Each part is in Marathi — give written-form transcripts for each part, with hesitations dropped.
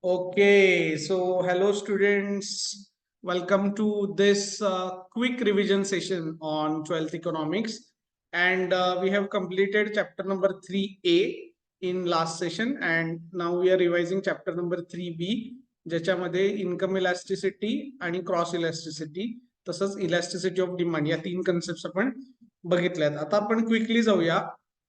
Okay, so hello students, welcome to this quick revision session on 12th economics, and we have completed chapter number 3A in last session, and now we are revising chapter number 3B ज्याच्यामध्ये इन्कम इलास्टिसिटी आणि क्रॉस इलास्टिसिटी तसंच इलास्टिसिटी ऑफ डिमांड या तीन कन्सेप्ट आपण बघितल्यात. आता आपण क्विकली जाऊया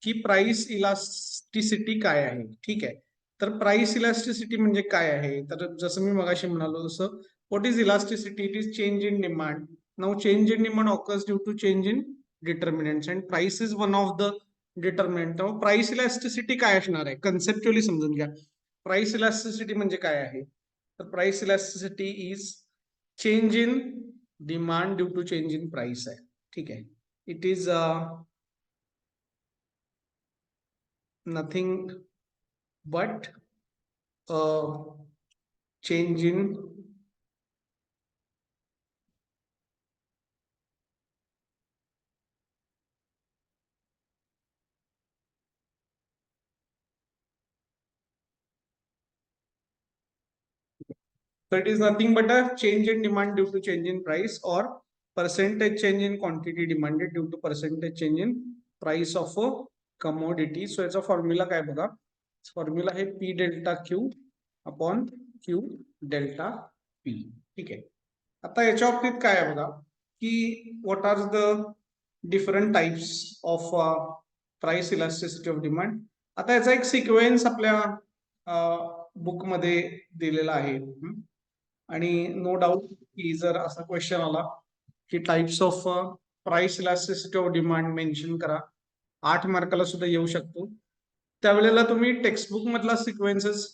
की प्राइस इलास्टिसिटी काय आहे. ठीक आहे, तर प्राइस इलास्टिसिटी म्हणजे काय आहे, तर जसं मी मगाशी म्हणालो तसं what is elasticity, it is change in demand. Now change in demand occurs due to change in determinants and price is one of the determinant. त्यामुळे प्राइस इलास्टिसिटी काय असणार आहे कन्सेप्च्युअली समजून घ्या. प्राइस इलास्टिसिटी म्हणजे काय आहे, तर price elasticity is change in demand due to change in price आहे. ठीक आहे, it is nothing but change in so it is nothing but a change in demand due to change in price or percentage change in quantity demanded due to percentage change in price of a commodity. So याचा फॉर्म्युला काय बघा, फॉर्म्युला आहे P delta Q upon Q delta P. ठीक आहे, आता याच्या बाबतीत काय आहे बघा की what are the different types of price elasticity of demand. आता याचा एक सिक्वेन्स आपल्या बुकमध्ये दिलेला आहे आणि नो डाऊट की जर असा क्वेश्चन आला की types of price elasticity of demand mention करा, 8 मार्काला सुद्धा येऊ शकतो, त्यावेळेला तुम्ही टेक्स्टबुक मधला सिक्वेन्सेस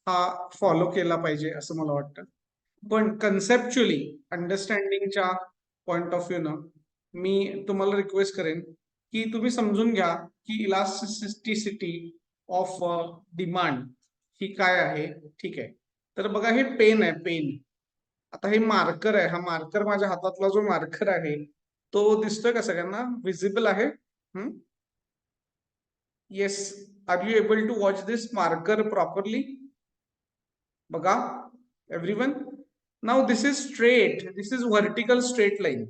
हा फॉलो केला पाहिजे असं मला वाटतं. पण कन्सेप्च्युअली अंडरस्टँडिंगच्या पॉइंट ऑफ व्ह्यू न मी तुम्हाला रिक्वेस्ट करेन की तुम्ही समजून घ्या की इलास्टिसिटी ऑफ डिमांड ही काय आहे. ठीक आहे, तर बघा हे पेन आहे, पेन. आता हे मार्कर आहे, हा मार्कर माझ्या हातातला जो मार्कर आहे तो दिसतोय का सगळ्यांना, विजिबल आहे? Yes, are you able to watch this marker properly? बघा everyone, now this is straight, this is vertical straight line.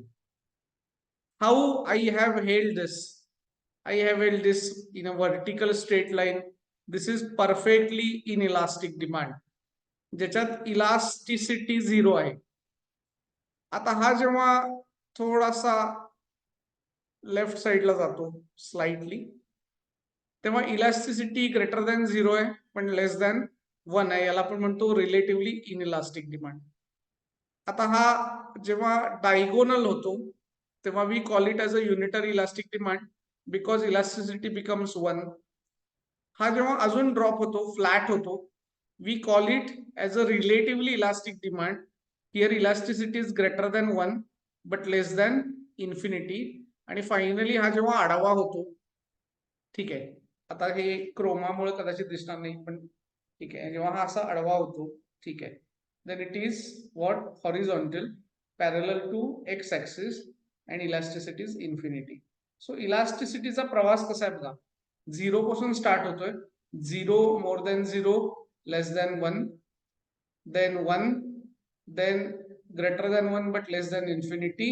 How I have held this, I have held this in a vertical straight line. This is perfectly inelastic demand, ज्याच्यात इलास्टिसिटी 0 आहे. आता हा जेव्हा थोडासा लेफ्ट साइडला जातो स्लाइटली, तेव्हा इलास्टिसिटी ग्रेटर दॅन 0 आहे पण लेस दॅन 1 आहे, याला आपण म्हणतो रिलेटिव्हली इनइलास्टिक डिमांड. आता हा जेव्हा डायगोनल होतो तेव्हा we call it as a unitary elastic demand because elasticity becomes 1. हा जेव्हा अजून ड्रॉप होतो, फ्लॅट होतो, we call it as a relatively elastic demand. Here elasticity is greater than 1 but less than infinity. आणि फायनली हा जेव्हा आडवा होतो, ठीक आहे, आता हे क्रोमामुळे कदाचित दिसणार नाही पण ठीक आहे, जेव्हा हा असा आडवा होतो, ठीक आहे, then it is what horizontal parallel to x axis and elasticity is infinity. So इलास्टिसिटीचा प्रवास कसा आहे बघा, 0 पासून स्टार्ट होतोय, 0 मोर than 0 less than 1, then 1, then greater than 1 but less than infinity,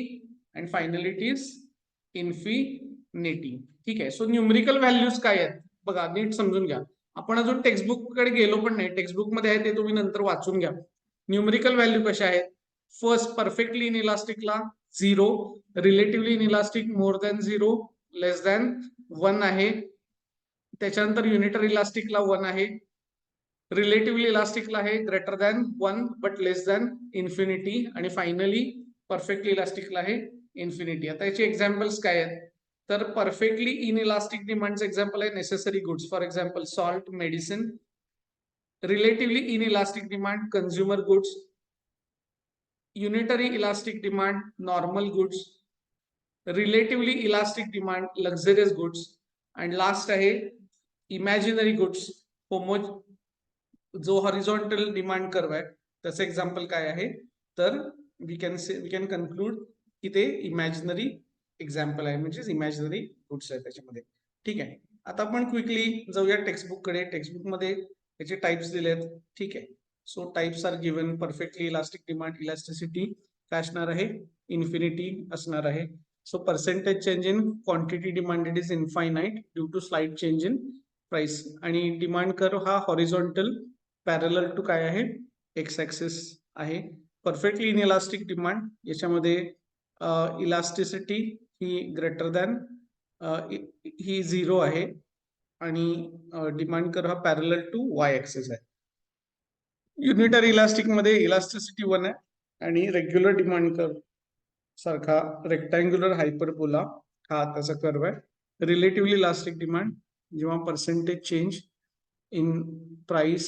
and finally it is infinity. ठीक आहे, सो न्यूमेरिकल व्हॅल्यूज काय आहेत बघा, नीट समजून घ्या. आपण अजून टेक्स्टबुक कडे गेलो पण नाही, टेक्स्टबुक मध्ये आहे ते तुम्ही नंतर वाचून घ्या. न्यूमेरिकल व्हॅल्यू कशा आहेत, फर्स्ट परफेक्टली इन इलास्टिकला 0, relatively inelastic more than 0 less than 1 आहे, त्याच्यानंतर युनिटरी इलास्टिकला 1 आहे, रिलेटिव्हली इलास्टिकला आहे greater than 1 but less than infinity, आणि फायनली परफेक्टली इलास्टिकला आहे इन्फिनिटी. आता याचे एक्झाम्पल्स काय आहेत, तर परफेक्टली इन इलास्टिक डिमांडचं एक्झाम्पल आहे necessary goods, for example salt, medicine. Relatively inelastic demand consumer goods. Unitary elastic demand normal goods. Relatively elastic demand luxurious goods. आणि लास्ट आहे इमॅजिनरी गुड्स, जो हॉरिझॉन्टल डिमांड कर्व आहे त्याचं एक्झाम्पल काय आहे, तर वी कॅन कन्क्लूड की ते इमॅजिनरी एक्झाम्पल आहे, म्हणजे इमॅजिनरी गुड्स आहे त्याच्यामध्ये. ठीक आहे, आता आपण क्विकली जाऊया टेक्स्टबुक कडे. टेक्स्टबुक मध्ये याचे टाइप्स दिलेत. ठीक आहे, so types are given. Perfectly elastic demand, elasticity काय असणार आहे, इन्फिनिटी असणार आहे. So percentage change in quantity demanded is infinite due to slight change in price. आणि डिमांड कर्व हा हॉरिझॉन्टल पॅरलल टू काय आहे, एक्स ऍक्सिस आहे. परफेक्टली इन इलास्टिक डिमांड याच्यामध्ये इलास्टिसिटी ही ग्रेटर दॅन ही 0 आहे आणि डिमांड कर्व हा पॅरलल टू वाय ऍक्सिस आहे. युनिटरी इलास्टिक मध्ये इलास्टिसिटी 1 आहे आणि रेग्युलर डिमांड कर्व सारखा रेक्टँग्युलर हायपरबोला हा त्याचा कर्व आहे. रिलेटिव्हली इलास्टिक डिमांड जेव्हा percentage change in price,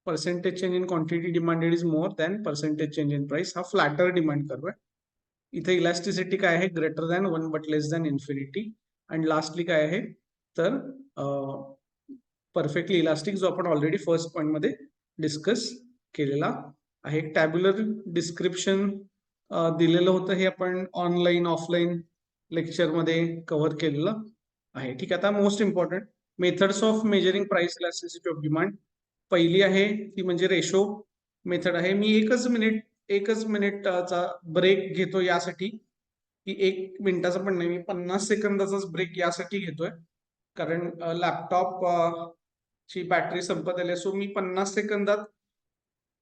percentage change in quantity demanded is more than percentage change in price, हा फ्लॅटर डिमांड कर्व आहे. इथे इलास्टिसिटी काय आहे, greater than 1 but less than infinity. आणि लास्टली काय आहे तर परफेक्टली इलास्टिक, जो आपण ऑलरेडी फर्स्ट पॉइंट मध्ये डिस्कस केलेला आहे. टॅब्युलर डिस्क्रिप्शन दिलेलं होतं, हे आपण ऑनलाईन ऑफलाईन लेक्चर मध्ये कव्हर केलेलं आहे. ठीक आहे. आता most important methods of measuring price elasticity of demand. पहिली आहे ती म्हणजे रेशो मेथड आहे. मी एकच मिनिटचा ब्रेक घेतो यासाठी, की 1 मिनिटाचा पण नाही, मी 50 सेकंदाचाच ब्रेक यासाठी घेतोय कारण लॅपटॉप ची बॅटरी संपत आली. सो मी 50 सेकंदात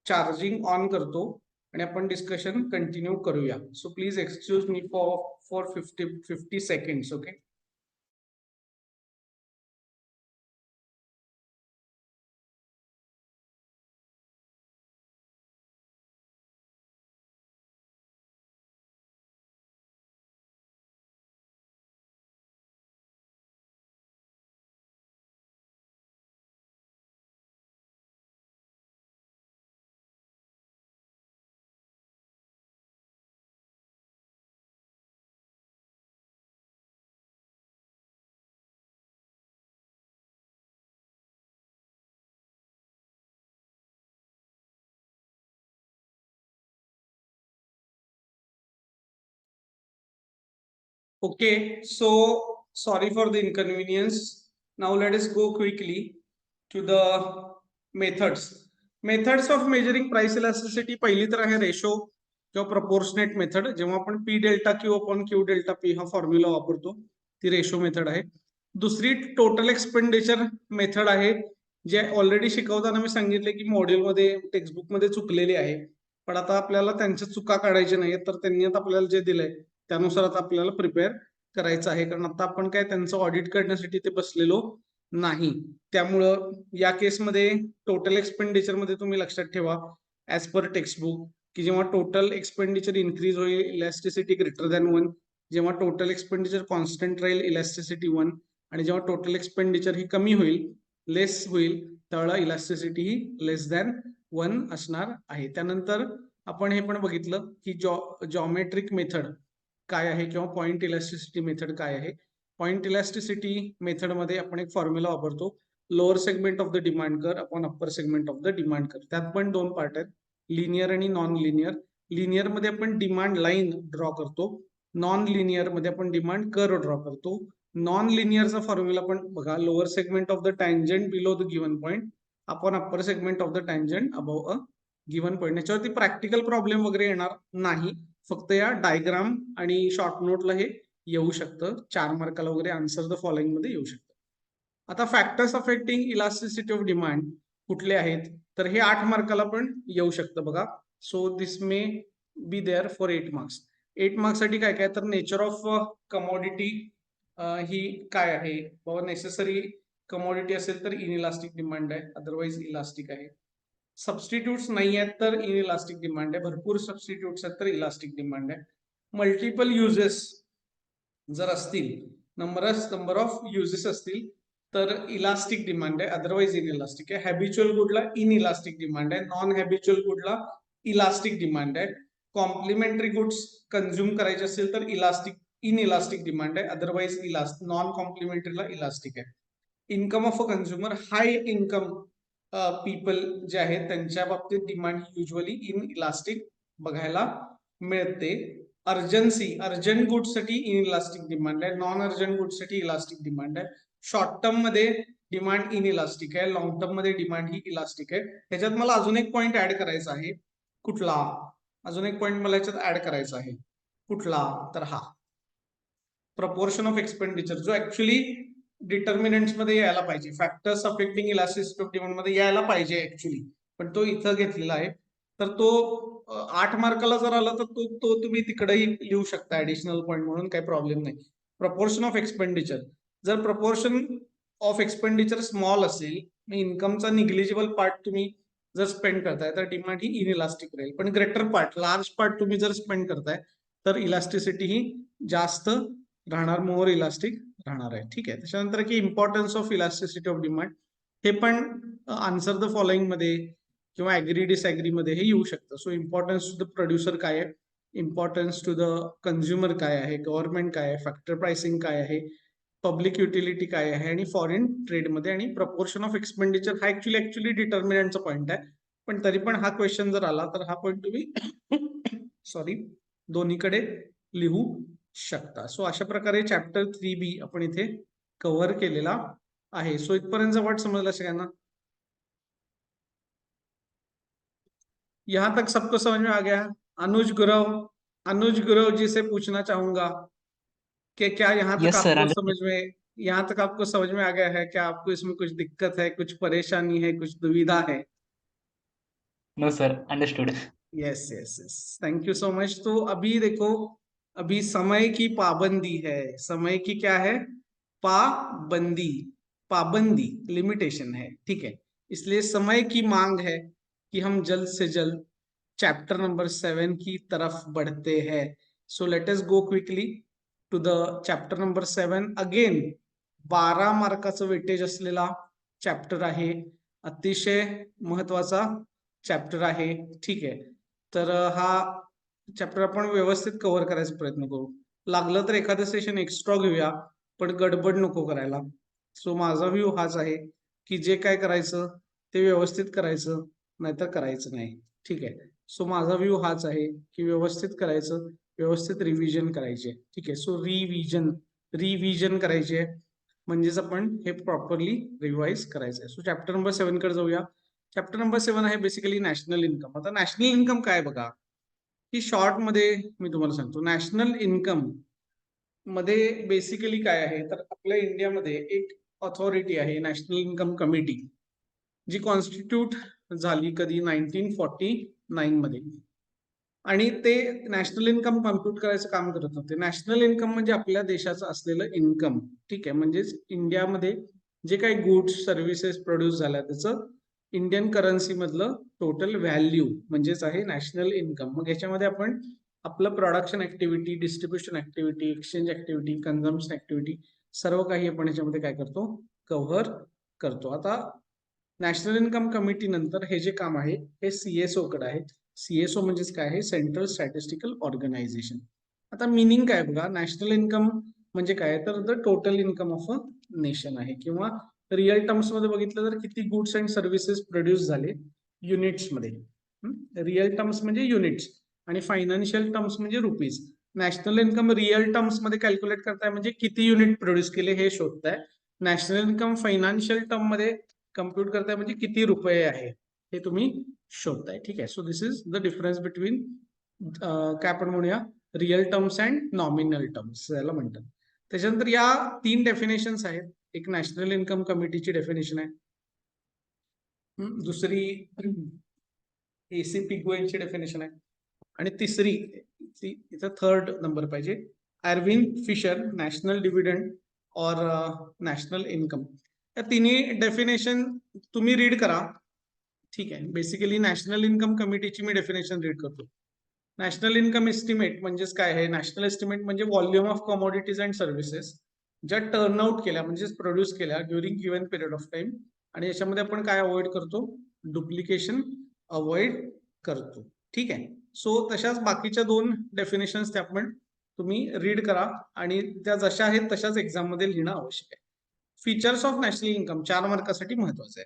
चार्जिंग ऑन करतो आणि आपण डिस्कशन कंटिन्यू करूया. So please excuse me for 50 seconds. Okay. Okay, so sorry for the inconvenience. Now let us go quickly to the methods. Methods of measuring price elasticity. पहिली तर आहे रेशो किंवा प्रपोर्शनेट मेथड. जेव्हा आपण P delta Q upon Q delta P हा फॉर्म्युला वापरतो, ती रेशो मेथड आहे. दुसरी टोटल एक्सपेंडिचर मेथड आहे, जे ऑलरेडी शिकवताना मी सांगितले की मॉड्यूलमध्ये टेक्स्टबुक मध्ये चुकलेली आहे, पण आता आपल्याला त्यांच्या चुका काढायच्या नाहीत, तर त्यांनी आता आपल्याला जे दिलंय त्यानुसार आता आपल्याला प्रिपेअर करायचं आहे. कारण आता आपण काय त्यांचं ऑडिट करण्यासाठी ते बसलेलो नाही. त्यामुळं या केसमध्ये टोटल एक्सपेंडिचर मध्ये तुम्ही लक्षात ठेवा ऍज पर टेक्स्टबुक, की जेव्हा टोटल एक्सपेंडिचर इन्क्रीज होईल इलॅस्टिसिटी ग्रेटर दॅन 1, जेव्हा टोटल एक्सपेंडिचर कॉन्स्टंट राहील इलॅस्टिसिटी 1, आणि जेव्हा टोटल एक्सपेंडिचर ही कमी होईल, लेस होईल, त्यावेळेला इलॅस्टिसिटी ही लेस दॅन 1 असणार आहे. त्यानंतर आपण हे पण बघितलं की जॉमेट्रिक मेथड काय आहे किंवा पॉइंट इलॅस्टिसिटी मेथड काय आहे. पॉइंट इलॅस्टिसिटी मेथड मध्ये आपण एक फॉर्म्युला वापरतो, lower segment of the demand curve upon upper segment of the demand curve. त्यात पण 2 पार्ट आहेत, लिनियर आणि नॉन लिनियर. लिनियर मध्ये आपण डिमांड लाईन ड्रॉ करतो, नॉन लिनियर मध्ये आपण डिमांड कर्व ड्रॉ करतो. नॉन लिनियरचा फॉर्म्युला पण बघा, lower segment of the tangent below the given point upon upper segment of the tangent above a given point. याच्यावरती प्रॅक्टिकल प्रॉब्लेम वगैरे येणार नाही, फक्त या डायग्राम आणि शॉर्ट नोटला हे येऊ शकतं. 4 मार्काला वगैरे आन्सर द फॉलोइंग मध्ये येऊ शकतं. आता factors affecting elasticity of demand कुठले आहेत, तर हे 8 मार्काला पण येऊ शकतं बघा. So this may be there for 8 marks. 8 marks साठी काय काय, तर नेचर ऑफ कमोडिटी ही काय आहे बाबा, नेसेसरी कमोडिटी असेल तर इनइलास्टिक डिमांड आहे, अदरवाइज इलास्टिक आहे. सबस्टिट्यूट्स नाही आहेत तर इनइलास्टिक डिमांड आहे, भरपूर सबस्टिट्यूट्स आहेत तर इलास्टिक डिमांड आहे. मल्टिपल युजेस जर असतील, नंबर ऑफ युजेस असतील तर इलास्टिक डिमांड आहे, अदरवाइज इनइलास्टिक आहे. हॅबिच्युअल गुडला इनइलास्टिक डिमांड आहे, नॉन हॅबिच्युअल गुडला इलास्टिक डिमांड आहे. कॉम्प्लिमेंटरी गुड्स कंझ्युम करायचे असेल तर इनइलास्टिक डिमांड आहे, अदरवाइज नॉन कॉम्प्लिमेंटरीला इलास्टिक आहे. Income of a consumer, high income people जे आहेत त्यांच्या बाबतीत डिमांड युजली इन इलास्टिक बघायला मिळते. अर्जन्सी, अर्जंट गुड्स साठी इन इलास्टिक डिमांड आहे, नॉन अर्जंट गुड्स साठी इलास्टिक डिमांड आहे. शॉर्ट टर्म मध्ये डिमांड इनइलास्टिक आहे, लॉंग टर्म मध्ये डिमांड ही इलास्टिक आहे. ह्याच्यात मला अजून एक पॉईंट ऍड करायचा आहे. कुठला? अजून एक पॉईंट मला याच्यात ऍड करायचा आहे. कुठला? तर हा प्रपोर्शन ऑफ एक्सपेंडिचर, जो ऍक्च्युली डिटर्मिनंट्स मध्ये यायला पाहिजे, factors affecting elasticity of demand मध्ये यायला पाहिजे ऍक्च्युली, पण तो इथं घेतलेला आहे. तर तो 8 मार्काला जर आला तर तो तो तुम्ही तिकडेही लिहू शकता ऍडिशनल पॉईंट म्हणून, काही प्रॉब्लेम नाही. प्रपोर्शन ऑफ एक्सपेंडिचर, जर प्रपोर्शन ऑफ एक्सपेंडिचर स्मॉल असेल, इन्कमचा निग्लिजिबल पार्ट तुम्ही जर स्पेंड करताय तर डिमांड ही इनइलास्टिक राहील. पण ग्रेटर पार्ट, लार्ज पार्ट तुम्ही जर स्पेंड करताय तर इलास्टिसिटी ही जास्त राहणार, मोर इलास्टिक राहणार आहे. ठीक आहे. त्याच्यानंतर की importance of elasticity of demand, हे पण आन्सर द फॉलोइंग मध्ये किंवा ऍग्री डिसऍग्री मध्ये हे येऊ शकतं. So importance to the producer काय आहे, इम्पॉर्टन्स टू द कन्झ्युमर काय आहे, गव्हर्नमेंट काय आहे, फॅक्टर प्राइसिंग काय आहे, पब्लिक युटिलिटी काय आहे, आणि फॉरेन ट्रेड मध्ये, आणि प्रपोर्शन ऑफ एक्सपेंडिचर हा ऍक्च्युली डिटर्मिनंटचा पॉईंट आहे. पण तरी पण हा क्वेश्चन जर आला तर हा पॉईंट तुम्ही सॉरी दोन्हीकडे लिहू शकता. सो अशा प्रकारे चॅप्टर 3B आपण इथे कव्हर केलेला आहे. सो इथपर्यंत वाट समजला सगळ्यांना? यहां तक सबको समझ में आ गया? अनुज गुरव जी से पूछना चाहूंगा कि क्या यहाँ तक यस सर, आपको समझ में, यहाँ तक आपको समझ में आ गया है? क्या आपको इसमें कुछ दिक्कत है, कुछ परेशानी है, कुछ दुविधा है? No sir, understood. Yes yes yes, thank you so much. तो अभी देखो, अभी समय की पाबंदी है. समय की क्या है? पाबंदी. पाबंदी लिमिटेशन है. ठीक है. इसलिए समय की मांग है कि हम जल्द से जल्द चैप्टर नंबर 7 की तरफ बढ़ते हैं. So let us go quickly to the chapter number 7. Again 12 मार्काचं वेटेज असलेला चॅप्टर आहे, अतिशय महत्वाचा चॅप्टर आहे. ठीक आहे. तर हा चॅप्टर आपण व्यवस्थित कव्हर करायचा प्रयत्न करू. लागलं तर एखादं सेशन एक्स्ट्रा घेऊया, पण गडबड नको करायला. सो माझा व्ह्यू हाच आहे की जे काय करायचं ते व्यवस्थित करायचं, नाहीतर करायचं नाही. ठीक आहे. सो माझा व्ह्यू हाच आहे की व्यवस्थित करायचं, व्यवस्थित रिव्हिजन करायचे. ठीक आहे. सो रिव्हिजन करायचे, म्हणजेच आपण हे प्रॉपरली रिवाइज करायचं आहे. सो चॅप्टर नंबर 7 कडे जाऊया. चॅप्टर नंबर 7 आहे बेसिकली नॅशनल इन्कम. आता नॅशनल इन्कम काय बघा, की शॉर्ट मध्ये मी तुम्हाला सांगतो. नॅशनल इन्कम मध्ये बेसिकली काय आहे, तर आपल्या इंडियामध्ये एक ऑथॉरिटी आहे, नॅशनल इन्कम कमिटी, जी कॉन्स्टिट्यूट झाली कधी 1949 मध्ये, आणि ते नॅशनल इन्कम कम्प्युट करायचं काम करत होते. नॅशनल इन्कम म्हणजे आपल्या देशाचं असलेलं इन्कम. ठीक आहे. म्हणजेच इंडियामध्ये जे काही गुड्स सर्व्हिसेस प्रोड्यूस झाल्या त्याचं इंडियन करन्सी मधलं टोटल व्हॅल्यू म्हणजेच आहे नॅशनल इन्कम. मग याच्यामध्ये आपण आपलं production activity, distribution activity, exchange activity, consumption activity, सर्व काही आपण याच्यामध्ये काय करतो, कव्हर करतो. आता नॅशनल इन्कम कमिटी नंतर हे जे काम आहे हे सीएसओ कडे आहे. सीएसओ म्हणजेच काय आहे, सेंट्रल स्टॅटिस्टिकल ऑर्गनायझेशन. आता मिनिंग काय बघा, नॅशनल इन्कम म्हणजे काय, तर the total income of a nation आहे, किंवा रिअल टर्म्स मध्ये बघितलं तर किती गुड्स अँड सर्व्हिसेस प्रोड्यूस झाले युनिट्स मध्ये. रिअल टर्म्स म्हणजे युनिट्स, आणि फायनान्शियल टर्म्स म्हणजे rupees. National income real terms मध्ये कॅल्क्युलेट करताय म्हणजे किती युनिट प्रोड्यूस केले हे शोधताय. नॅशनल इन्कम फायनान्शियल टर्म मध्ये कम्प्युट करताय म्हणजे किती रुपये आहे हे तुम्ही शोधताय. ठीक आहे. So this is the difference between काय आपण म्हणूया real terms and nominal terms याला म्हणतात. त्याच्यानंतर या 3 डेफिनेशन्स आहेत. एक नॅशनल इन्कम कमिटीची डेफिनेशन आहे, दुसरी एसी पिगोएनची डेफिनेशन आहे, आणि तिसरी इथं थर्ड नंबर पाहिजे, एर्विन फिशर नॅशनल डिव्हिडंड और नॅशनल इन्कम. या तिन्ही डेफिनेशन तुम्ही रीड करा. ठीक आहे. बेसिकली नॅशनल इन्कम कमिटीची मी डेफिनेशन रीड करतो. नॅशनल इन्कम एस्टिमेट म्हणजेच काय आहे, नॅशनल एस्टिमेट म्हणजे volume of commodities and services ज्या टर्न आउट केल्या म्हणजेच प्रोड्यूस केल्या during given period of time, आणि याच्यामध्ये आपण काय अवॉइड करतो, डुप्लिकेशन अवॉइड करतो. ठीक आहे. सो तशाच बाकीच्या 2 डेफिनेशन्स त्या आपण तुम्ही रीड करा, आणि त्या जशा आहेत तशाच एक्झाम मध्ये लिहिणं आवश्यक आहे. फीचर्स ऑफ नॅशनल इन्कम 4 मार्कासाठी महत्वाचं आहे.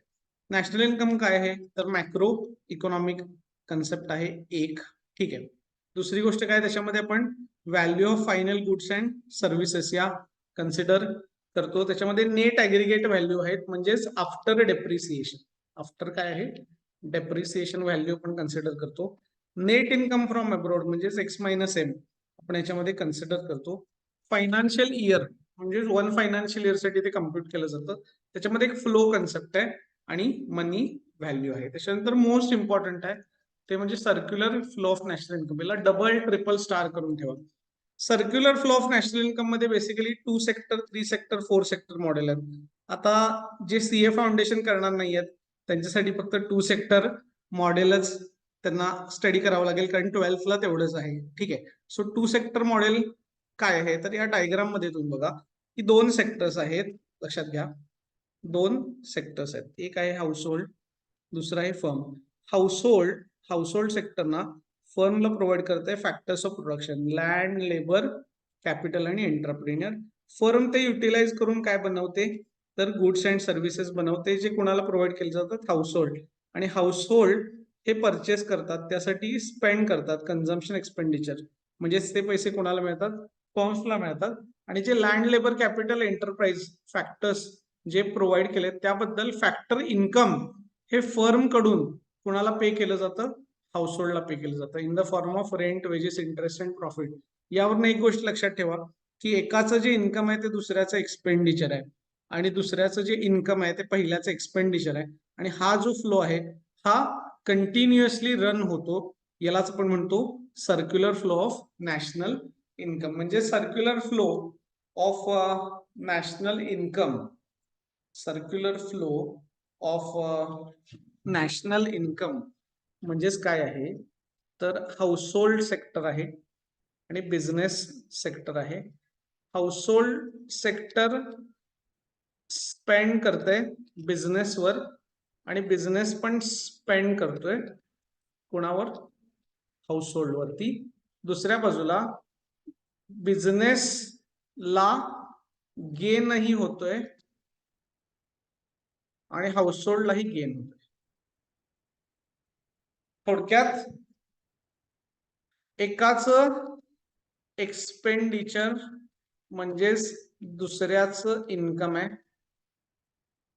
नॅशनल इन्कम काय आहे, तर मॅक्रो इकॉनॉमिक कन्सेप्ट आहे एक. ठीक आहे. दुसरी गोष्ट काय, त्याच्यामध्ये आपण value of final goods and services या कन्सिडर करतो. त्याच्यामध्ये नेट ॲग्रिगेट व्हॅल्यू आहेत, म्हणजेच आफ्टर डेप्रिसिएशन. आफ्टर काय आहे, डेप्रिसिएशन व्हॅल्यू आपण कन्सिडर करतो. नेट इन्कम फ्रॉम अब्रॉड म्हणजेच एक्स मायनस एम आपण याच्यामध्ये कन्सिडर करतो. फायनान्शियल इयर म्हणजे 1 फायनान्शियल इयर साठी ते कम्प्युट केलं जातं. त्याच्यामध्ये एक फ्लो कन्सेप्ट आहे आणि मनी व्हॅल्यू आहे. त्याच्यानंतर मोस्ट इम्पॉर्टंट आहे ते म्हणजे circular flow of national income. याला डबल ट्रिपल स्टार करून ठेवा. Circular flow of national income मध्ये basically 2 sector, 3 sector, 4 sector model आहेत. आता जे सीए फाउंडेशन करणार नाही आहेत त्यांच्यासाठी फक्त 2 सेक्टर मॉडेलच त्यांना स्टडी करावं लागेल, कारण 12th ला तेवढंच आहे. ठीक आहे. सो 2 सेक्टर मॉडेल काय आहे, तर या डायग्राम मध्ये तुम्ही बघा की 2 सेक्टर्स आहेत. लक्षात घ्या, 2 सेक्टर्स आहेत. एक आहे हाऊस होल्ड, दुसरा आहे फर्म. हाऊसहोल्ड सेक्टरना फर्मला प्रोव्हाइड करत आहे factors of production, land, labour, capital आणि एंटरप्रेन्युअर. फर्म ते युटिलाइज करून काय बनवते, तर गुड्स अँड सर्व्हिसेस बनवते, जे कोणाला प्रोव्हाइड केले जातात, हाऊसहोल्ड. आणि हाऊसहोल्ड हे परचेस करतात, त्यासाठी स्पेंड करतात, कन्झम्पशन एक्सपेंडिचर, म्हणजेच ते पैसे कोणाला मिळतात, फर्म्सला मिळतात. आणि जे land, labour, capital, enterprise factors जे प्रोव्हाइड केले त्याबद्दल फॅक्टर इन्कम हे फर्म कडून कुणाला पे केलं जातं, हाऊसहोल्डला पे केलं जातं, in the form of rent, wedges, interest and profit. यावरून एक गोष्ट लक्षात ठेवा की एकाचं जे इन्कम आहे ते दुसऱ्याचं एक्सपेंडिचर आहे, आणि दुसऱ्याचं जे इन्कम आहे ते पहिल्याचं एक्सपेंडिचर आहे. आणि हा जो फ्लो आहे हा कंटिन्युअसली रन होतो. यालाच आपण म्हणतो circular flow of national income. म्हणजे circular flow of national income, circular flow of national income म्हणजेच काय आहे, तर हाऊसहोल्ड सेक्टर आहे आणि बिझनेस सेक्टर आहे. हाऊसहोल्ड सेक्टर स्पेंड करतंय बिझनेसवर आणि बिझनेस पण स्पेंड करतोय कोणावर, हाऊसहोल्ड वरती. दुसऱ्या बाजूला बिझनेसला गेनही होतोय आणि हाऊसहोल्डलाही गेन होतोय. थोडक्यात एकाच एक्सपेंडिचर म्हणजेच दुसऱ्याचं इन्कम आहे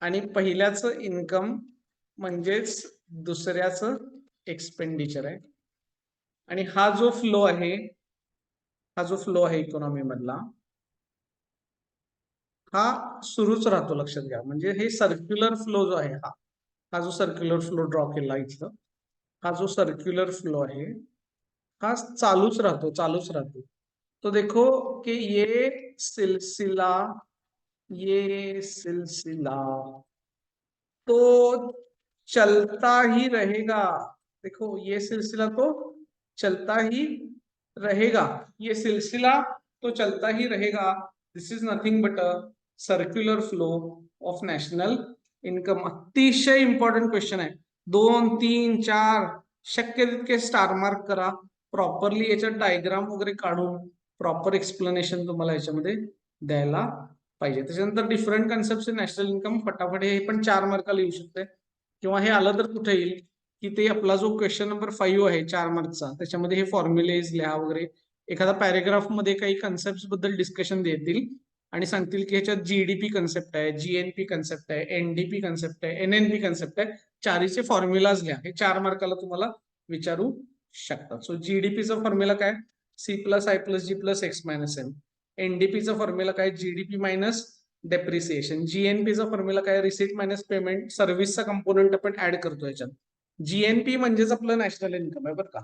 आणि पहिल्याचं इन्कम म्हणजेच दुसऱ्याचं एक्सपेंडिचर आहे. आणि हा जो फ्लो आहे इकॉनॉमी मधला, हा सुरूच राहतो. लक्षात घ्या, म्हणजे हे सर्क्युलर फ्लो जो आहे हा जो सर्क्युलर फ्लो ड्रॉ केला इथं, हा जो सर्क्युलर फ्लो आहे हा चालूच राहतो. तो देखो कि ये सिलसिला तो चलता ही रहेगा. देखो ये सिलसिला तो चलता ही रहेगा, ये सिलसिला तो चलता ही रहेगा. This is nothing but a circular flow of national income. अतिशय इम्पॉर्टंट क्वेश्चन आहे. 2, 3, 4 शक्य तितके स्टार मार्क करा. प्रॉपरली याच्यात डायग्राम वगैरे काढून प्रॉपर एक्सप्लेनेशन तुम्हाला याच्यामध्ये द्यायला पाहिजे. त्याच्यानंतर डिफरंट कन्सेप्ट नॅशनल इन्कम, फटाफट हे पण 4 मार्काला येऊ शकते. किंवा हे आलं तर कुठे येईल की ते आपला जो क्वेश्चन नंबर 5 आहे 4 मार्कचा, त्याच्यामध्ये हे फॉर्म्युलेज लिहा वगैरे, एखादा पॅरेग्राफ मध्ये काही कन्सेप्ट बद्दल डिस्कशन देतील आणि सांगतील की ह्याच्यात जीडीपी कन्सेप्ट आहे, जीएनपी कन्सेप्ट आहे, एनडीपी कन्सेप्ट आहे, एनएनपी कन्सेप्ट आहे. चारीचे फॉर्म्युलाज लिहा. हे 4 मार्काला तुम्हाला विचारू शकतात. सो जीडीपीचा फॉर्म्युला काय, C+I+G+X-M. एनडीपीचा फॉर्म्युला काय, जीडीपी मायनस डेप्रिसिएशन. जीएनपीचा फॉर्म्युला काय, रिसीट मायनस पेमेंट, सर्व्हिसचा कंपोनेंट आपण ऍड करतो याच्यात. जीएनपी म्हणजेच आपलं नॅशनल इन्कम आहे बरं का,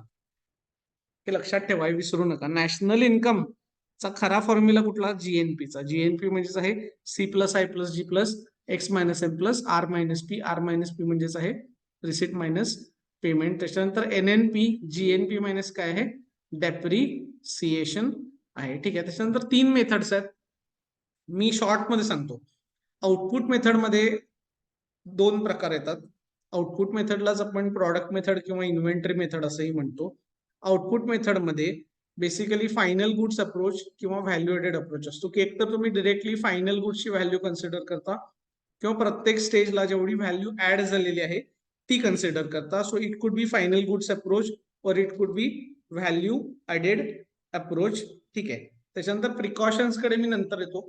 हे लक्षात ठेवा, विसरू नका. नॅशनल इन्कम चा खरा फॉर्म्युला कुठला, जीएनपीचा. जीएनपी म्हणजेच आहे C+I+G+X-M+R-P. R-P म्हणजेच आहे रिसीट मायनस पेमेंट. त्याच्यानंतर एनएनपी, जीएनपी मायनस काय आहे, डेप्रिसिएशन आहे. ठीक आहे. त्याच्यानंतर 3 मेथड्स आहेत, मी शॉर्ट मध्ये सांगतो. आउटपुट मेथड मध्ये 2 प्रकार येतात. आउटपुट मेथडलाच आपण प्रॉडक्ट मेथड किंवा इन्व्हेंटरी मेथड असंही म्हणतो. आउटपुट मेथड मध्ये बेसिकली फायनल गुड्स अप्रोच किंवा व्हॅल्यू एडेड अप्रोच असतो, की एकतर तुम्ही डिरेक्टली फायनल गुड्सची व्हॅल्यू कन्सिडर करता किंवा प्रत्येक स्टेजला जेवढी व्हॅल्यू ऍड झालेली आहे ती कन्सिडर करता. So it could be final goods approach और it could be value added approach. ठीक आहे. त्याच्यानंतर प्रिकॉशन्स कडे मी नंतर येतो.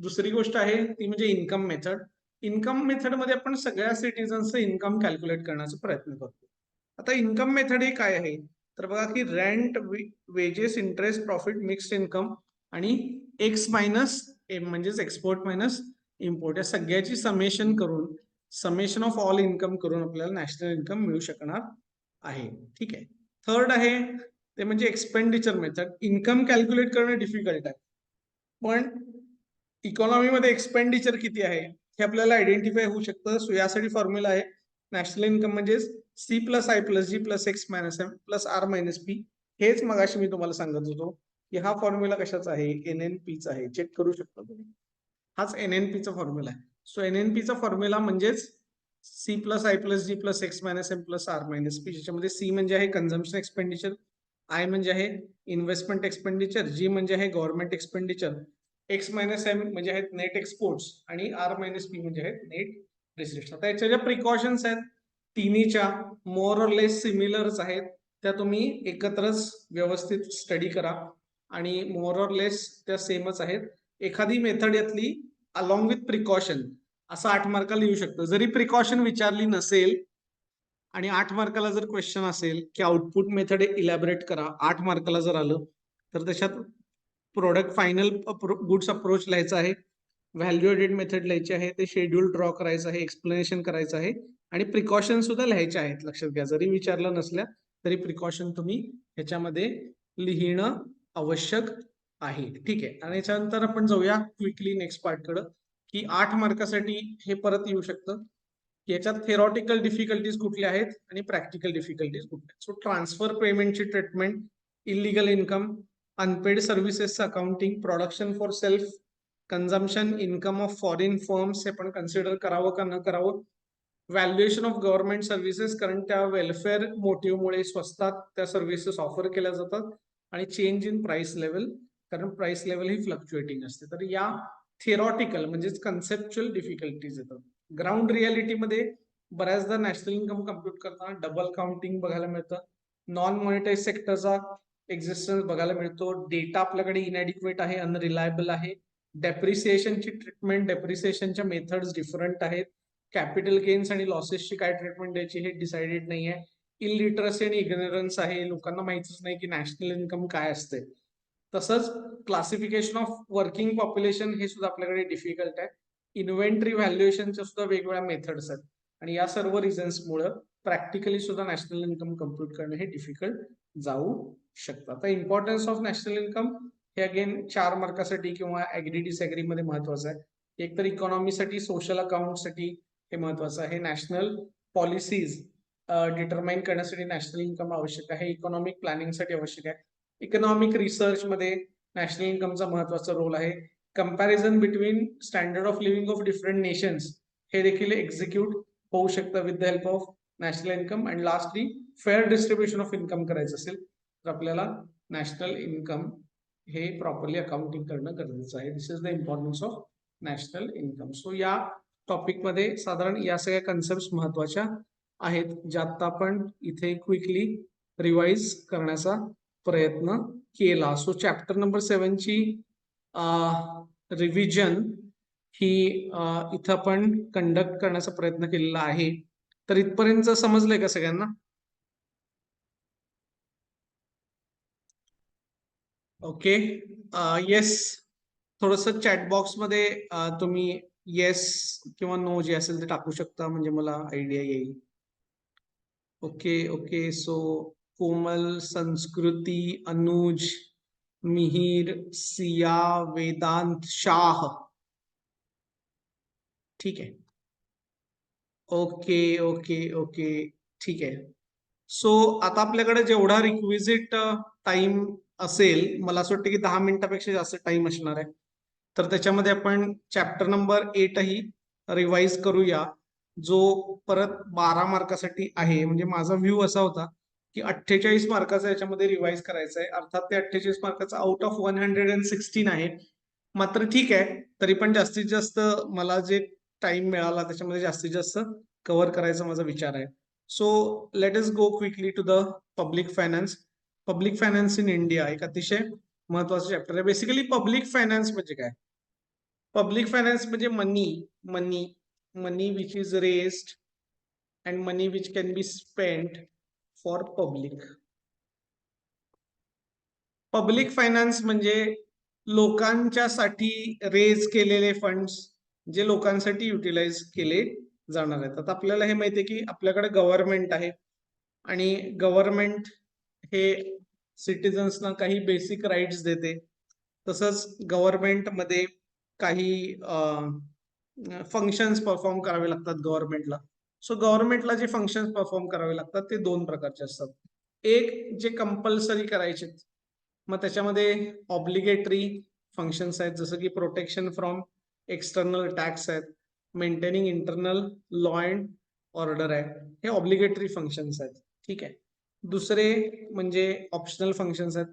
दुसरी गोष्ट आहे ती म्हणजे इन्कम मेथड. इन्कम मेथड मध्ये आपण सगळ्या सिटीजन्सचं इन्कम कॅल्क्युलेट करण्याचा प्रयत्न करतो. आता इन्कम मेथड हे काय आहे तर बघा की rent, wedges, interest, profit, mixed income आणि एक्स मायनस एम म्हणजेच एक्सपोर्ट मायनस इम्पोर्ट या सगळ्याची समेशन करून, समेशन ऑफ ऑल इन्कम करून आपल्याला नॅशनल इन्कम मिळू शकणार आहे. ठीक आहे. थर्ड आहे ते म्हणजे एक्सपेंडिचर मेथड. इन्कम कॅल्क्युलेट करणं डिफिकल्ट आहे, पण इकॉनॉमीमध्ये एक्सपेंडिचर किती आहे हे आपल्याला आयडेंटिफाय होऊ शकतं. सो यासाठी फॉर्म्युला आहे नॅशनल इन्कम म्हणजे C plus I plus G plus X minus M plus R minus P. हेच मगाशी मी तुम्हाला सांगत होतो की हा फॉर्म्युला कशाचा आहे, एनएनपीचा आहे. चेक करू शकता तुम्ही, हाच एनएनपीचा फॉर्म्युला आहे. सो एनएनपीचा फॉर्म्युला म्हणजेच C plus I plus G plus X minus M plus R minus P, ज्याच्यामध्ये सी म्हणजे आहे कन्झम्पशन एक्सपेंडिचर, आय म्हणजे आहे इन्व्हेस्टमेंट एक्सपेंडिचर, जी म्हणजे आहे government expenditure, X minus M म्हणजे आहेत नेट एक्सपोर्ट्स आणि आर मायनस पी म्हणजे आहेत नेट रिसिप्ट. आता याच्या ज्या प्रिकॉशन्स आहेत तिन्हीच्या मोर ऑर लेस सिमिलरच आहेत, त्या तुम्ही एकत्रच व्यवस्थित स्टडी करा आणि मोर ऑर लेस त्या सेमच आहेत. एखादी मेथड यातली अलॉंग विथ प्रिकॉशन असं 8 मार्काला येऊ शकतं. जरी प्रिकॉशन विचारली नसेल आणि 8 मार्काला जर क्वेश्चन असेल की आउटपुट मेथड इलॅबोरेट करा, 8 मार्काला जर आलं तर त्याच्यात प्रोडक्ट फायनल गुड्स अप्रोच लिहायचं आहे, व्हॅल्यू एडेड मेथड लिहायची आहे, ते शेड्यूल ड्रॉ करायचं आहे, एक्सप्लेनेशन करायचं आहे आणि प्रिकॉशन सुद्धा लिहायचे आहेत. लक्षात घ्या, जरी विचारलं नसल्या तरी प्रिकॉशन तुम्ही ह्याच्यामध्ये लिहिणं आवश्यक आहे. ठीक आहे. आणि याच्यानंतर आपण जाऊया क्विकली नेक्स्ट पार्टकडं की 8 मार्कासाठी हे परत येऊ शकतं. याच्यात थेरॉटिकल डिफिकल्टीज कुठल्या आहेत आणि प्रॅक्टिकल डिफिकल्टीज कुठल्या आहेत. सो ट्रान्सफर पेमेंटची ट्रीटमेंट, इलिगल इन्कम, अनपेड सर्व्हिसेसचं accounting, production for self consumption, income of foreign firms हे पण कन्सिडर करावं का न करावं, व्हॅल्युएशन ऑफ गव्हर्नमेंट सर्व्हिसेस कारण त्या वेलफेअर मोटिव्हमुळे स्वस्तात त्या सर्व्हिसेस ऑफर केल्या जातात, आणि चेंज इन प्राइस लेवल कारण प्राइस लेवल ही फ्लक्च्युएटिंग असते. तर या थिअरॉटिकल म्हणजेच कन्सेप्च्युअल डिफिकल्टीज येतात. ग्राउंड रियालिटीमध्ये बऱ्याचदा नॅशनल इन्कम कम्प्युट करताना डबल काउंटिंग बघायला मिळतं, नॉन मॉनिटाइज सेक्टरचा एक्झिस्टन्स बघायला मिळतो, डेटा आपल्याकडे इनएडिक्वेट आहे, अनरिलायबल आहे, डेप्रिसिएशनची ट्रीटमेंट, डेप्रिसिएशनच्या मेथड्स डिफरंट आहेत, कॅपिटल गेन्स आणि लॉसेसची काय ट्रीटमेंट द्यायची हे डिसाइडेड नाही आहे, इलिटरसी आणि इग्नोरन्स आहे, लोकांना माहितीच नाही की नॅशनल इन्कम काय असते. तसंच क्लासिफिकेशन ऑफ वर्किंग पॉप्युलेशन हे सुद्धा आपल्याकडे डिफिकल्ट आहे, इन्व्हेंटरी व्हॅल्युएशनच्या सुद्धा वेगवेगळ्या मेथड्स आहेत, आणि या सर्व रिझन्समुळे प्रॅक्टिकली सुद्धा नॅशनल इन्कम कम्प्युट करणं हे डिफिकल्ट जाऊ शकतं. आता इम्पॉर्टन्स ऑफ नॅशनल इन्कम हे अगेन 4 मार्कासाठी किंवा ऍग्री डिसॅग्री मध्ये महत्वाचं आहे. एक तर इकॉनॉमीसाठी, सोशल अकाउंटसाठी हे महत्वाचं आहे, नॅशनल पॉलिसीज डिटरमाइन करण्यासाठी नॅशनल इन्कम आवश्यक आहे, इकॉनॉमिक प्लॅनिंगसाठी आवश्यक आहे, इकॉनॉमिक रिसर्च मध्ये नॅशनल इन्कमचा महत्वाचा रोल आहे, comparison between standard of living of different nations हे देखील एक्झिक्यूट होऊ शकतं with the help of national income, and lastly fair distribution of income करायचं असेल तर आपल्याला नॅशनल इन्कम हे प्रॉपरली अकाउंटिंग करणं गरजेचं आहे. This is the importance of national income. So या टॉपिकमध्ये साधारण या सगळ्या कन्सेप्ट महत्वाच्या आहेत, ज्या आता आपण इथे क्विकली रिवाइज करण्याचा प्रयत्न केला. सो चॅप्टर नंबर 7 ची रिव्हिजन ही इथं आपण कंडक्ट करण्याचा प्रयत्न केलेला आहे. तर इथपर्यंत समजलंय का सगळ्यांना? ओके. येस, थोडस चॅट बॉक्स मध्ये तुम्ही येस किंवा नो जे असेल ते टाकू शकता, म्हणजे मला आयडिया येईल. Okay okay. सो कोमल, संस्कृती, अनुज, मिहिर, सिया, वेदांत, शाह. ठीक आहे. Okay okay okay. ठीक आहे. सो आता आपल्याकडे जेवढा रिक्विजिट टाइम असेल, मला असं वाटतं की 10 मिनिटापेक्षा जास्त टाइम असणार आहे, तर त्याच्यामध्ये आपण चॅप्टर नंबर 8 ही रिवाइज करूया, जो परत 12 मार्कासाठी आहे. म्हणजे माझा व्ह्यू असा होता की 48 मार्काचा याच्यामध्ये रिवाइज करायचा आहे, अर्थात ते 48 मार्काचा आउट ऑफ 116 आहे. मात्र ठीक आहे, तरी पण जास्तीत जास्त मला जे टाइम मिळाला त्याच्यामध्ये जास्तीत जास्त कव्हर करायचा माझा विचार आहे. So let us go quickly to the public finance. Public finance in India एक अतिशय महत्वाचा चॅप्टर आहे. बेसिकली पब्लिक फायनान्स म्हणजे काय? पब्लिक फायनान्स म्हणजे money which is raised and money which can be spent for public. Public finance म्हणजे लोकांच्यासाठी रेज केलेले फंड्स जे लोकांसाठी युटिलाइज केले जाणार आहेत. आता आपल्याला हे माहिती आहे की आपल्याकडे गव्हर्नमेंट आहे आणि गव्हर्नमेंट हे सिटीजन्सना काही बेसिक राईट्स देते. तसंच गव्हर्नमेंटमध्ये काही फंक्शन्स परफॉर्म करावे लागतात गव्हर्नमेंटला. सो गव्हर्नमेंटला जे फंक्शन्स परफॉर्म करावे लागतात ते दोन प्रकारचे असतात. एक जे कंपल्सरी करायचे, मग त्याच्यामध्ये ऑब्लिगेटरी फंक्शन्स आहेत, जसं की प्रोटेक्शन फ्रॉम एक्सटर्नल टॅक्स आहेत, maintaining internal law and order आहे, हे ऑब्लिगेटरी फंक्शन्स आहेत. ठीक आहे. दुसरे म्हणजे ऑप्शनल फंक्शन्स आहेत.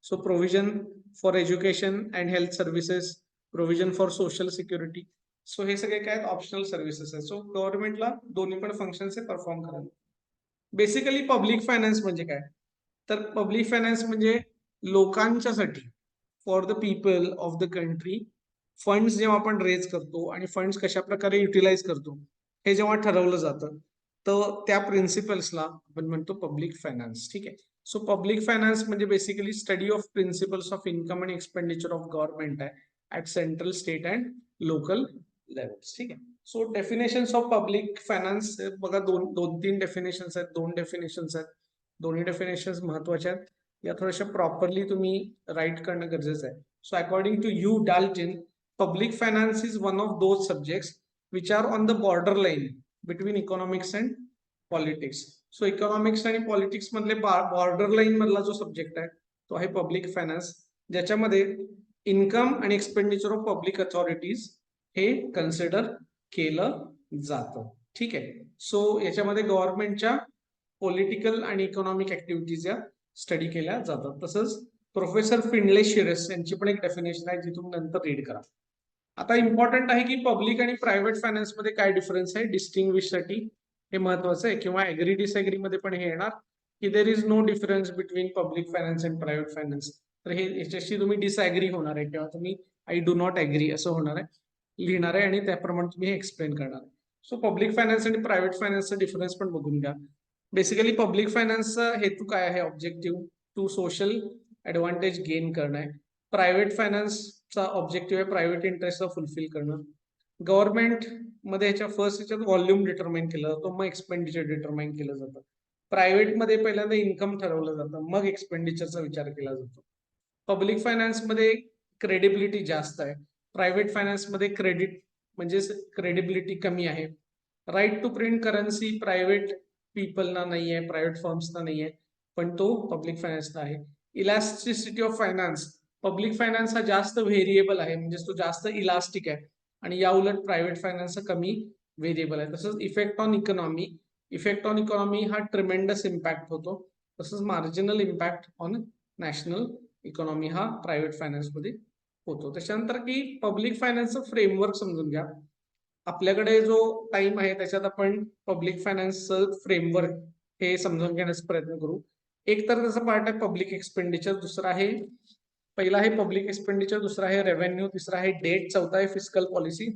So provision for education and health services, provision for social security. So हे सगळे काय ऑप्शनल सर्व्हिसेस आहेत. सो गव्हर्नमेंटला दोन्ही पण फंक्शन्स हे परफॉर्म करावे. बेसिकली पब्लिक फायनान्स म्हणजे काय, तर पब्लिक फायनान्स म्हणजे लोकांच्यासाठी, for the people of the country, funds जेव्हा आपण रेज करतो आणि फंड्स कशा प्रकारे युटिलाइज करतो हे जेव्हा ठरवलं जातं, तर त्या प्रिन्सिपल्सला आपण म्हणतो पब्लिक फायनान्स. ठीक आहे. सो पब्लिक फायनान्स म्हणजे basically study of principles of income and expenditure of government आहे at central, state and local levels. ठीक आहे. So definitions of public finance बघा, दोन तीन डेफिनेशन्स आहेत, दोन डेफिनेशन्स आहेत. दोन्ही डेफिनेशन्स महत्वाच्या आहेत. या थोड्याशा प्रॉपरली तुम्ही राईट करणं गरजेचं आहे. So according to Hugh Dalton, public finance is one of those subjects which are on the border line between economics and politics. So economics आणि पॉलिटिक्स मधले बॉर्डर लाईन मधला जो सब्जेक्ट आहे तो आहे पब्लिक फायनान्स, ज्याच्यामध्ये इन्कम आणि एक्सपेंडिचर ऑफ पब्लिक अथॉरिटीज हे कन्सिडर केलं जातं. ठीक आहे. सो याच्यामध्ये गव्हर्नमेंटच्या पॉलिटिकल आणि इकॉनॉमिक ऍक्टिव्हिटीज या स्टडी केल्या जातात. तसंच प्रोफेसर फिंडले शिरस यांची पण एक डेफिनेशन आहे जी तुम्ही नंतर रीड करा. आता इम्पॉर्टंट आहे की पब्लिक आणि प्रायव्हेट फायनान्स मध्ये काय डिफरन्स आहे, डिस्टिंग्विश साठी हे महत्वाचं आहे. किंवा ऍग्री डिसॅग्री मध्ये पण हे येणार की there is no difference between public finance and private finance. तर हे याच्याशी तुम्ही डिसॅग्री होणार आहे किंवा तुम्ही आय डू नॉट ऍग्री असं होणार आहे, लिहिणार आहे आणि त्याप्रमाणे तुम्ही हे एक्सप्लेन करणार आहे. सो पब्लिक फायनान्स आणि प्रायव्हेट फायनान्सचा डिफरन्स पण बघून घ्या. बेसिकली पब्लिक फायनान्सचा हेतू काय आहे, objective to social advantage gain करणं आहे. प्रायव्हेट फायनान्सचा ऑब्जेक्टिव्ह आहे प्रायव्हेट इंटरेस्टला फुलफिल करणं. गव्हर्नमेंट मध्ये ह्याच्या फर्स्ट ह्याच्यात व्हॉल्यूम डिटरमाइन केलं जातो, मग एक्सपेंडिचर डिटरमाइन केलं जातं. प्रायव्हेट मध्ये पहिल्यांदा इन्कम ठरवलं जातं, मग एक्सपेंडिचरचा विचार केला जातो. पब्लिक फायनान्स मध्ये क्रेडिबिलिटी जास्त आहे, प्रायव्हेट फायनान्स मध्ये क्रेडिट म्हणजे क्रेडिबिलिटी कमी आहे. Right to print currency private पीपलना नाही आहे, प्रायव्हेट फर्म्सना नाही आहे, पण तो पब्लिक फायनान्सला आहे. Elasticity of finance, public finance हा जास्त व्हेरिएबल आहे, म्हणजे तो जास्त इलास्टिक आहे आणि या उलट प्रायव्हेट फायनान्स कमी व्हेरिएबल आहे. तसंच इफेक्ट ऑन इकॉनॉमी हा ट्रिमेंडस इम्पॅक्ट होतो. तसंच marginal impact on national economy हा प्रायव्हेट फायनान्स मध्ये होतो. त्याच्यानंतर की पब्लिक फायनान्सचं फ्रेमवर्क समजून घ्या. आपल्याकडे जो टाइम आहे त्याच्यात आपण पब्लिक फायनान्सचं फ्रेमवर्क हे समजून घेण्याचा प्रयत्न करू. एक तर त्याचा पार्ट आहे पब्लिक एक्सपेंडिचर, दुसरा आहे पहिला आहे पब्लिक एक्सपेंडिचर, दुसरा आहे रेव्हेन्यू, तिसरा आहे डेट, चौथा आहे फिस्कल पॉलिसी,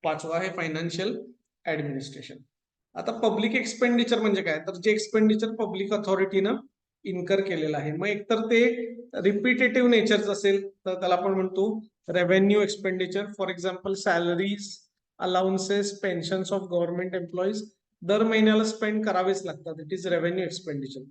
पाचवा आहे फायनान्शियल ऍडमिनिस्ट्रेशन. आता पब्लिक एक्सपेंडिचर म्हणजे काय, तर जे एक्सपेंडिचर पब्लिक अथॉरिटीनं इन्कर केलेलं आहे, मग एकतर ते रिपिटेटिव्ह नेचरचं असेल तर त्याला आपण म्हणतो revenue expenditure. For example salaries, allowances, pensions of government employees दर महिन्याला स्पेंड करावेच लागतात, इट इज रेव्हेन्यू एक्सपेंडिचर.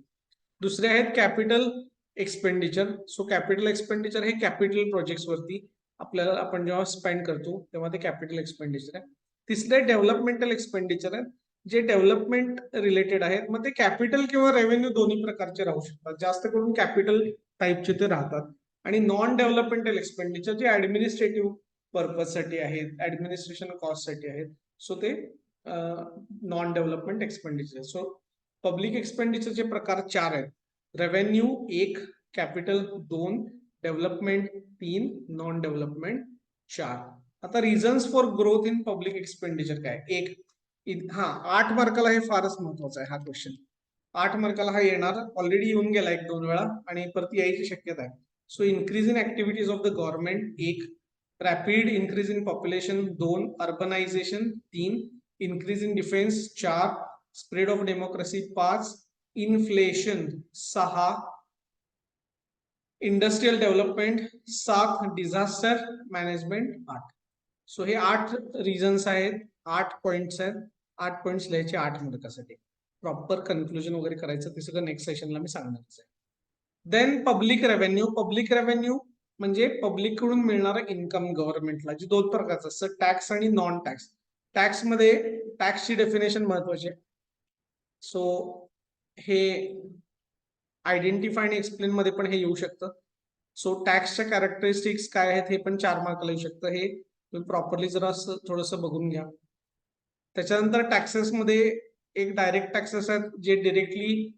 दुसरे आहेत capital expenditure. So capital expenditure हे कॅपिटल प्रोजेक्ट्स वरती आपल्याला आपण जेव्हा स्पेंड करतो तेव्हा ते कॅपिटल एक्सपेंडिचर आहे. तिसरे डेव्हलपमेंटल एक्सपेंडिचर आहे, जे डेव्हलपमेंट रिलेटेड आहेत, मग ते कॅपिटल किंवा रेव्हेन्यू दोन्ही प्रकारचे राहू शकतात, जास्त करून कॅपिटल टाईपचे ते राहतात. आणि नॉन डेव्हलपमेंटल एक्सपेंडिचर जे ऍडमिनिस्ट्रेटिव्ह पर्पज साठी आहेत, ऍडमिनिस्ट्रेशन कॉस्ट साठी आहेत, सो ते non development expenditure. So public एक्सपेंडिचरचे प्रकार 4 आहेत, revenue 1, capital 2, development 3, non development 4. आता reasons for growth in public expenditure काय, एक 8 मार्काला हे फारच महत्वाचं आहे हा क्वेश्चन. 8 मार्काला हा येणार, ऑलरेडी येऊन गेला 1-2 वेळा आणि परत यायची शक्यता आहे. So increase in activities of the government 1, rapid increase in population 2, urbanisation 3, increase in defence 4, spread of democracy 5, inflation 6, industrial development 7, disaster management 8. So हे 8 रिझन्स आहेत, 8 पॉइंट्स आहेत. 8 पॉइंट्स लिहायचे 8 मार्कासाठी. प्रॉपर कन्क्लुजन वगैरे करायचं ते सगळं नेक्स्ट सेशनला मी सांगणारच आहे. Then public revenue. Public revenue म्हणजे पब्लिक कडून मिळणारा इन्कम गव्हर्नमेंटला, जी 2 प्रकारचं असतं, टॅक्स आणि नॉन टॅक्स. टॅक्स मध्ये टॅक्सची डेफिनेशन महत्वाची आहे. सो हे आयडेंटिफाय आणि एक्सप्लेन मध्ये पण हे येऊ शकतं. सो टॅक्सच्या कॅरेक्टरिस्टिक्स काय आहेत हे पण 4 मार्कला येऊ शकतं. हे तुम्ही प्रॉपरली जरा थोडंसं बघून घ्या. त्याच्यानंतर टॅक्सेस मध्ये एक डायरेक्ट टॅक्सेस आहेत जे डिरेक्टली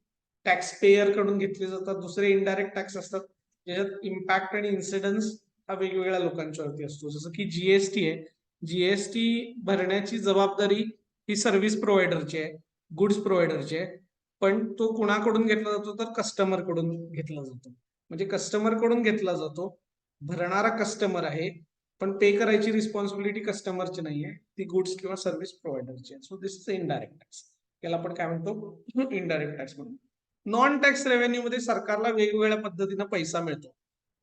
टॅक्स पेयर कडून घेतले जातात. दुसरे इनडायरेक्ट टॅक्स असतात ज्याच्यात इम्पॅक्ट आणि इन्सिडन्स हा वेगवेगळ्या लोकांच्यावरती असतो. जसं की जीएसटी आहे. जीएसटी भरण्याची जबाबदारी ही सर्व्हिस प्रोव्हायडरची आहे, गुड्स प्रोव्हायडरची आहे, पण तो कुणाकडून घेतला जातो तर कस्टमर कडून घेतला जातो. म्हणजे कस्टमर कडून घेतला जातो, भरणारा कस्टमर आहे, पण पे करायची रिस्पॉन्सिबिलिटी कस्टमरची नाहीये, ती गुड्स किंवा सर्व्हिस प्रोव्हायडरची आहे. So this is indirect tax. याला आपण काय म्हणतो, इनडायरेक्ट टॅक्स म्हणून. नॉन टॅक्स रेव्हेन्यू मध्ये सरकारला वेगवेगळ्या पद्धतीनं पैसा मिळतो.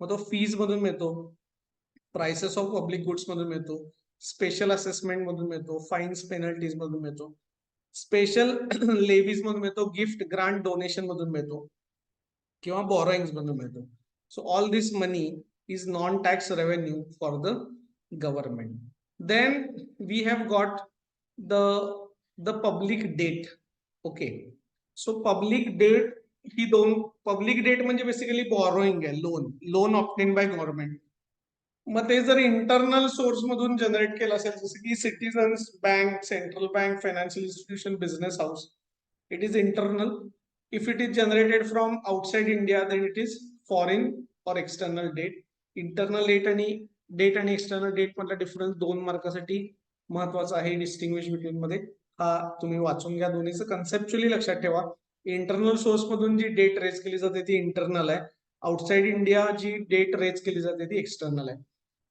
मग तो फीज मधून मिळतो, प्राइसेस ऑफ पब्लिक गुड्स मधून मिळतो, स्पेशल असेसमेंट मधून मिळतो, फाईन्स पेनल्टीज मधून मिळतो, स्पेशल लेवीज मधून मिळतो, गिफ्ट ग्रांट डोनेशन मधून मिळतो किंवा बॉरोइंग्स मधून मिळतो. So all this money is non tax revenue for the government. Then we have got the public debt. Okay, so public debt ही पब्लिक डेट म्हणजे बेसिकली बॉरोइंग आहे, लोन ऑप्टेन बाय गव्हर्नमेंट. मग ते जर इंटरनल सोर्स मधून जनरेट केलं असेल, जसं की citizens bank, central bank, financial institution, business house, it is internal. If it is generated from outside India then it is foreign or external debt. Internal debt आणि एक्सटर्नल डेट मधला डिफरन्स 2 मार्कासाठी महत्वाचा आहे. डिस्टिंग्विश बिटवीन मध्ये हा तुम्ही वाचून घ्या. दोन्हीचं कन्सेप्च्युअली लक्षात ठेवा. इंटरनल सोर्स मधून जी डेट रेज केली जाते ती इंटरनल आहे, आउटसाइड इंडिया जी डेट रेज केली जाते ती एक्सटर्नल आहे.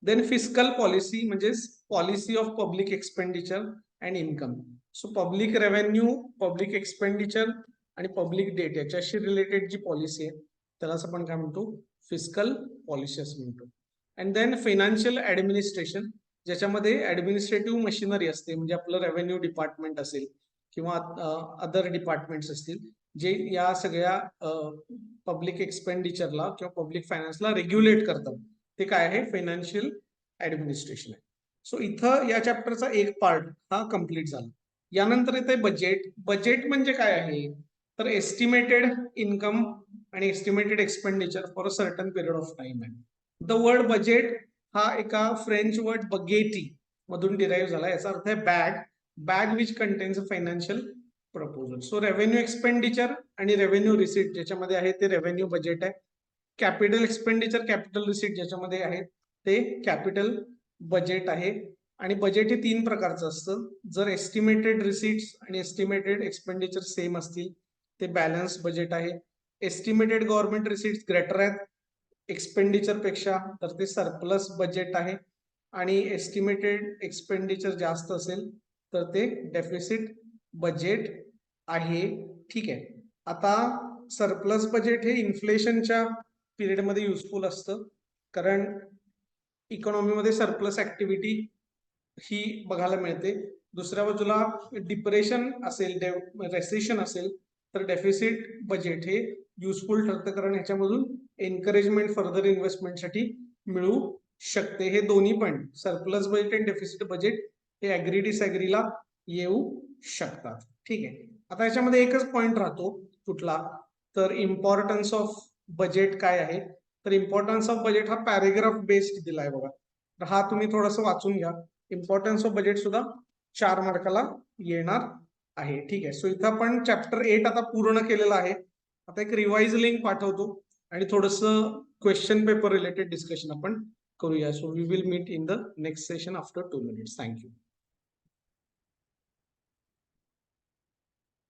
देन फिस्कल पॉलिसी म्हणजे policy of public expenditure and income. So public revenue, public expenditure आणि पब्लिक डेट याच्याशी रिलेटेड जी पॉलिसी आहे त्यालाच आपण काय म्हणतो, फिस्कल पॉलिसी असं म्हणतो. अँड देन फायनान्शियल ऍडमिनिस्ट्रेशन, ज्याच्यामध्ये ऍडमिनिस्ट्रेटिव्ह मशिनरी असते, म्हणजे आपलं रेव्हेन्यू डिपार्टमेंट असेल किंवा अदर डिपार्टमेंट्स असतील जे या सगळ्या पब्लिक एक्सपेंडिचरला किंवा पब्लिक फायनान्सला रेग्युलेट करतात. ते काय आहे, फायनान्शियल ऍडमिनिस्ट्रेशन आहे. सो इथं या चॅप्टरचा एक पार्ट हा कम्प्लीट झाला. यानंतर येते बजेट. बजेट म्हणजे काय आहे तर एस्टिमेटेड इन्कम आणि estimated expenditure for a certain period of time आहे. द वर्ड बजेट हा एका फ्रेंच वर्ड बगेटी मधून डिराईव्ह झाला. याचा अर्थ आहे bag which contains a financial proposal. So revenue expenditure आणि रेव्हेन्यू रिसीट ज्याच्यामध्ये आहे ते रेव्हेन्यू बजेट आहे. कॅपिटल एक्सपेंडिचर, कॅपिटल रिसीट ज्याच्यामध्ये आहे ते कॅपिटल बजेट आहे. आणि बजेट हे 3 प्रकारचं असतं. जर एस्टिमेटेड रिसीट्स आणि एस्टिमेटेड एक्सपेंडिचर सेम असतील ते बॅलन्स बजेट आहे. एस्टिमेटेड गव्हर्नमेंट रिसीट्स ग्रेटर आहेत एक्सपेंडिचर पेक्षा तर ते सरप्लस बजेट आहे. आणि एस्टिमेटेड एक्सपेंडिचर जास्त असेल तर ते डेफिसिट बजेट आहे. ठीक आहे. आता सरप्लस बजेट हे इन्फ्लेशनच्या पिरियडमध्ये युजफुल असतं, कारण इकॉनॉमीमध्ये सरप्लस ऍक्टिव्हिटी ही बघायला मिळते. दुसऱ्या बाजूला डिप्रेशन असेल, रेसेशन असेल तर डेफिसिट बजेट हे युजफुल ठरतं, कारण ह्याच्यामधून एनकरेजमेंट फर्दर इन्व्हेस्टमेंटसाठी मिळू शकते. हे दोन्ही पण सरप्लस बजेट आणि डेफिसिट बजेट हे ऍग्री डिसऍग्रीला येऊ शकतात. ठीक आहे. आता याच्यामध्ये एकच पॉइंट राहतो कुठला तर इम्पॉर्टन्स ऑफ बजेट काय आहे. तर इम्पॉर्टन्स ऑफ बजेट हा पॅरेग्राफ बेस्ड दिलाय बघा, तर हा तुम्ही थोडंसं वाचून घ्या. इम्पॉर्टन्स ऑफ बजेट सुद्धा 4 मार्काला येणार आहे. ठीक आहे. सो इथं आपण चॅप्टर 8 आता पूर्ण केलेला आहे. आता एक रिवाइज लिंक पाठवतो आणि थोडंसं क्वेश्चन पेपर रिलेटेड डिस्कशन आपण करूया. So we will meet in the next session after 2 minutes. Thank you.